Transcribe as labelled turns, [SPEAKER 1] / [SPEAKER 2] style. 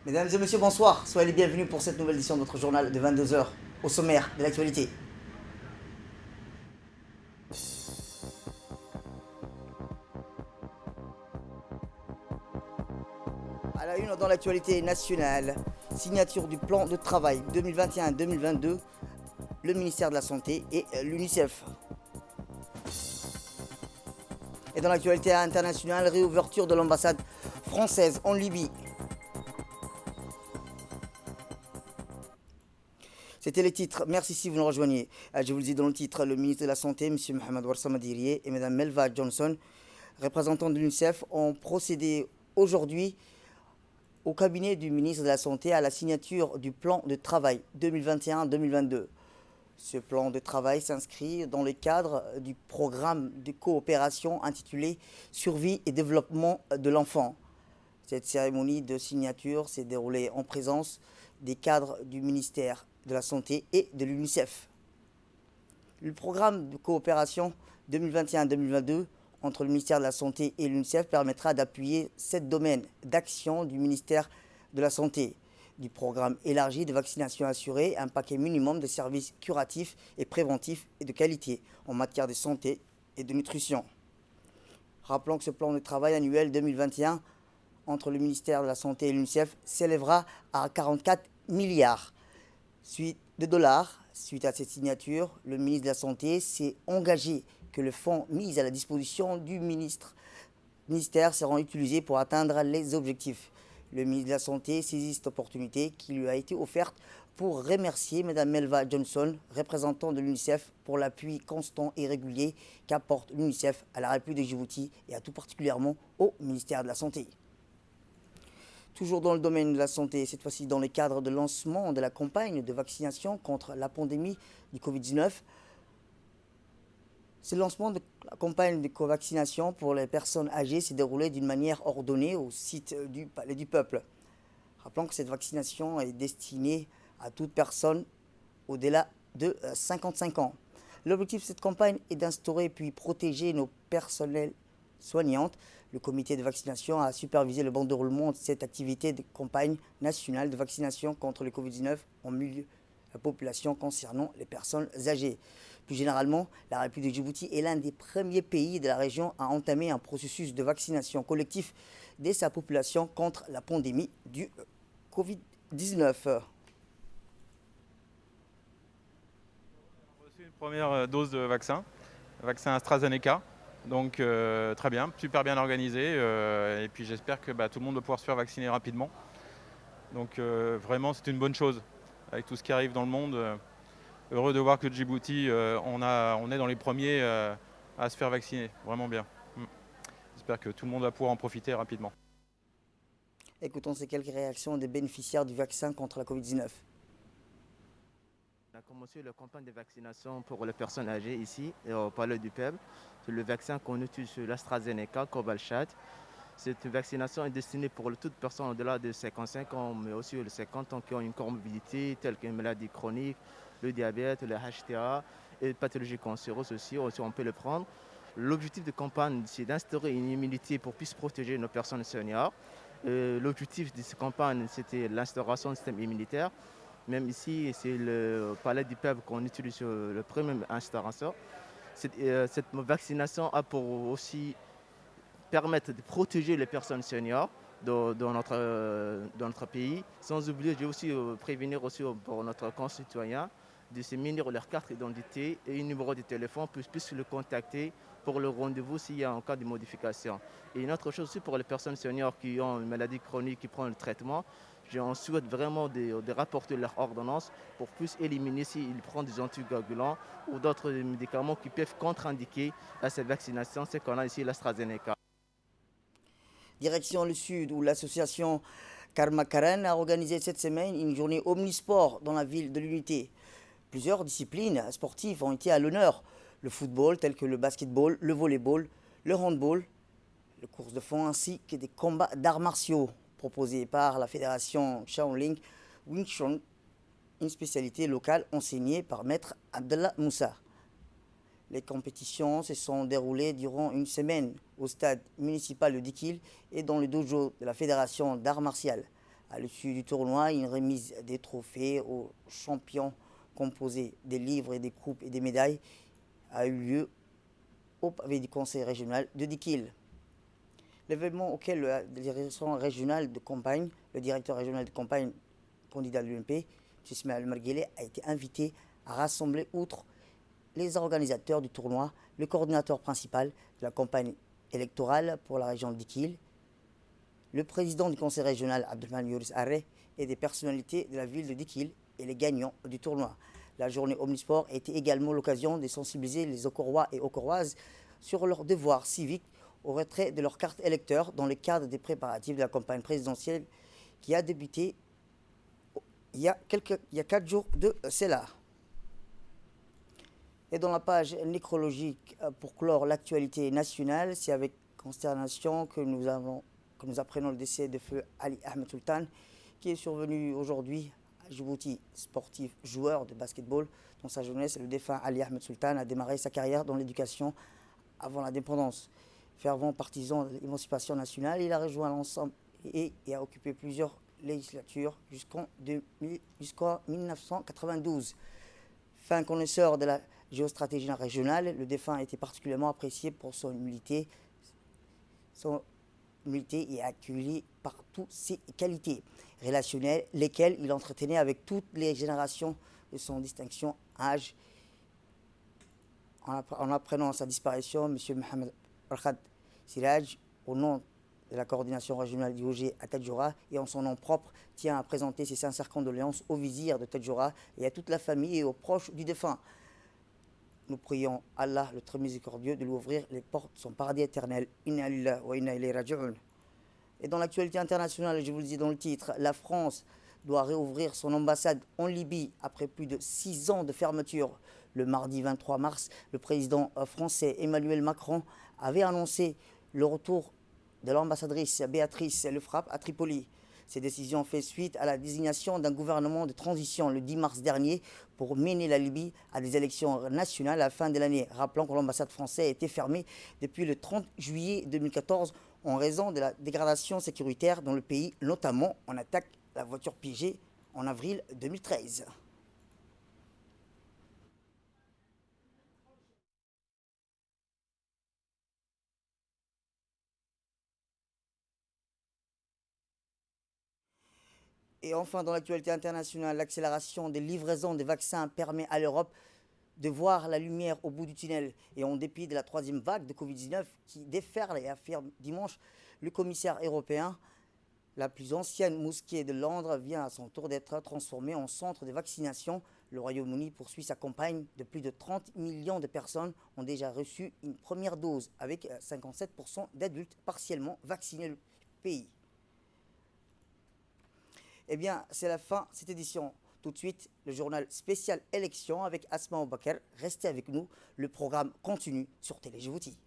[SPEAKER 1] Mesdames et messieurs, bonsoir. Soyez les bienvenus pour cette nouvelle édition de notre journal de 22 heures au sommaire de l'actualité. À la une dans l'actualité nationale, signature du plan de travail 2021-2022, le ministère de la Santé et l'UNICEF. Et dans l'actualité internationale, réouverture de l'ambassade française en Libye. C'était les titres. Merci si vous nous rejoignez. Je vous le dis dans le titre, le ministre de la Santé, M. Mohamed Warsama Diriye et Mme Melva Johnson, représentants de l'UNICEF, ont procédé aujourd'hui au cabinet du ministre de la Santé à la signature du plan de travail 2021-2022. Ce plan de travail s'inscrit dans le cadre du programme de coopération intitulé Survie et développement de l'enfant. Cette cérémonie de signature s'est déroulée en présence des cadres du ministère de la Santé et de l'UNICEF. Le programme de coopération 2021-2022 entre le ministère de la Santé et l'UNICEF permettra d'appuyer 7 domaines d'action du ministère de la Santé, du programme élargi de vaccination assurée, un paquet minimum de services curatifs et préventifs et de qualité en matière de santé et de nutrition. Rappelons que ce plan de travail annuel 2021 entre le ministère de la Santé et l'UNICEF s'élèvera à 44 milliards de dollars. Suite à cette signature, le ministre de la Santé s'est engagé que le fonds mis à la disposition du ministère seront utilisés pour atteindre les objectifs. Le ministre de la Santé saisit cette opportunité qui lui a été offerte pour remercier Mme Melva Johnson, représentant de l'UNICEF, pour l'appui constant et régulier qu'apporte l'UNICEF à la République de Djibouti et à tout particulièrement au ministère de la Santé. Toujours dans le domaine de la santé, cette fois-ci dans le cadre de lancement de la campagne de vaccination contre la pandémie du Covid-19. Ce lancement de la campagne de vaccination pour les personnes âgées s'est déroulé d'une manière ordonnée au site du Palais du Peuple. Rappelons que cette vaccination est destinée à toute personne au-delà de 55 ans. L'objectif de cette campagne est d'instaurer puis protéger nos personnels soignantes. Le comité de vaccination a supervisé le bon déroulement de cette activité de campagne nationale de vaccination contre le Covid-19 en milieu de la population concernant les personnes âgées. Plus généralement, la République de Djibouti est l'un des premiers pays de la région à entamer un processus de vaccination collectif de sa population contre la pandémie du Covid-19.
[SPEAKER 2] On a reçu une première dose de vaccin AstraZeneca. Donc très bien, super bien organisé. Et puis j'espère que tout le monde va pouvoir se faire vacciner rapidement. Donc vraiment c'est une bonne chose avec tout ce qui arrive dans le monde. Heureux de voir que Djibouti, on est dans les premiers à se faire vacciner. Vraiment bien. J'espère que tout le monde va pouvoir en profiter rapidement.
[SPEAKER 1] Écoutons ces quelques réactions des bénéficiaires du vaccin contre la Covid-19.
[SPEAKER 3] On a commencé la campagne de vaccination pour les personnes âgées ici, au Palais du Peuple. C'est le vaccin qu'on utilise sur l'AstraZeneca, Covalchat. Cette vaccination est destinée pour toutes personnes au-delà de 55 ans, mais aussi les 50 ans qui ont une comorbidité, telle qu'une maladie chronique, le diabète, le HTA et les pathologies cancéreuses aussi, on peut le prendre. L'objectif de campagne, c'est d'instaurer une immunité pour plus protéger nos personnes seniors. L'objectif de cette campagne, c'était l'instauration du système immunitaire. Même ici, c'est le Palais du Peuple qu'on utilise le premier instauration. Cette vaccination a pour aussi permettre de protéger les personnes seniors dans notre pays. Sans oublier, j'ai aussi prévenir aussi pour notre concitoyen de se munir leur carte d'identité et un numéro de téléphone pour qu'ils puissent le contacter pour le rendez-vous s'il y a un cas de modification. Et une autre chose aussi pour les personnes seniors qui ont une maladie chronique, qui prennent le traitement, on souhaite vraiment de rapporter leur ordonnance pour plus éliminer s'ils prennent des anticoagulants ou d'autres médicaments qui peuvent contre-indiquer à cette vaccination. C'est qu'on a ici l'AstraZeneca.
[SPEAKER 1] Direction le Sud, où l'association Karma Karen a organisé cette semaine une journée omnisport dans la ville de l'Unité. Plusieurs disciplines sportives ont été à l'honneur. Le football, tel que le basketball, le volleyball, le handball, les courses de fond ainsi que des combats d'arts martiaux proposés par la fédération Shaolin Wing Chun, une spécialité locale enseignée par maître Abdallah Moussa. Les compétitions se sont déroulées durant une semaine au stade municipal de Dikil et dans le dojo de la fédération d'arts martiaux. À l'issue du tournoi, une remise des trophées aux champions composée des livres et des coupes et des médailles a eu lieu au pavé du conseil régional de Dikil. L'événement auquel le directeur régional de campagne, le directeur régional de campagne, candidat de l'UMP, Ismaël Marguelé, a été invité à rassembler, outre les organisateurs du tournoi, le coordinateur principal de la campagne électorale pour la région de Dikil, le président du conseil régional Abdelman Youris Arré et des personnalités de la ville de Dikil et les gagnants du tournoi. La journée Omnisport était également l'occasion de sensibiliser les Okorois et Okoroises sur leur devoir civique au retrait de leur carte électeur dans le cadre des préparatifs de la campagne présidentielle qui a débuté il y a 4 jours de cela. Et dans la page nécrologique pour clore l'actualité nationale, c'est avec consternation que nous apprenons le décès de feu Ali Ahmed Sultan, qui est survenu aujourd'hui à Djibouti, sportif joueur de basketball. Dans sa jeunesse, le défunt Ali Ahmed Sultan a démarré sa carrière dans l'éducation avant l'indépendance. Fervent partisan de l'émancipation nationale, il a rejoint l'ensemble et a occupé plusieurs législatures jusqu'en 1992. Fin connaisseur de la géostratégie régionale, le défunt a été particulièrement apprécié pour son humilité et accueilli par toutes ses qualités relationnelles, lesquelles il entretenait avec toutes les générations de son distinction âge. En apprenant sa disparition, M. Mohamed Al-Khad Siraj, au nom de la coordination régionale d'IOG à Tadjoura et en son nom propre, tient à présenter ses sincères condoléances au vizir de Tadjoura et à toute la famille et aux proches du défunt. Nous prions Allah, le très miséricordieux, de lui ouvrir les portes de son paradis éternel. Inna lillahi wa inna ilayhi raji'un. Et dans l'actualité internationale, je vous le dis dans le titre, la France doit réouvrir son ambassade en Libye après plus de 6 ans de fermeture. Le mardi 23 mars, le président français Emmanuel Macron avait annoncé le retour de l'ambassadrice Béatrice Lefrappe à Tripoli. Ces décisions fait suite à la désignation d'un gouvernement de transition le 10 mars dernier pour mener la Libye à des élections nationales à la fin de l'année. Rappelons que l'ambassade française a été fermée depuis le 30 juillet 2014 en raison de la dégradation sécuritaire dans le pays, notamment en attaque à la voiture piégée en avril 2013. Et enfin, dans l'actualité internationale, l'accélération des livraisons des vaccins permet à l'Europe de voir la lumière au bout du tunnel. Et en dépit de la 3e vague de Covid-19 qui déferle et affirme dimanche, le commissaire européen, la plus ancienne mosquée de Londres vient à son tour d'être transformée en centre de vaccination. Le Royaume-Uni poursuit sa campagne de plus de 30 millions de personnes ont déjà reçu une première dose, avec 57% d'adultes partiellement vaccinés du pays. Eh bien, c'est la fin de cette édition. Tout de suite, le journal spécial élection avec Asma Oubakar. Restez avec nous, le programme continue sur Télé Djibouti.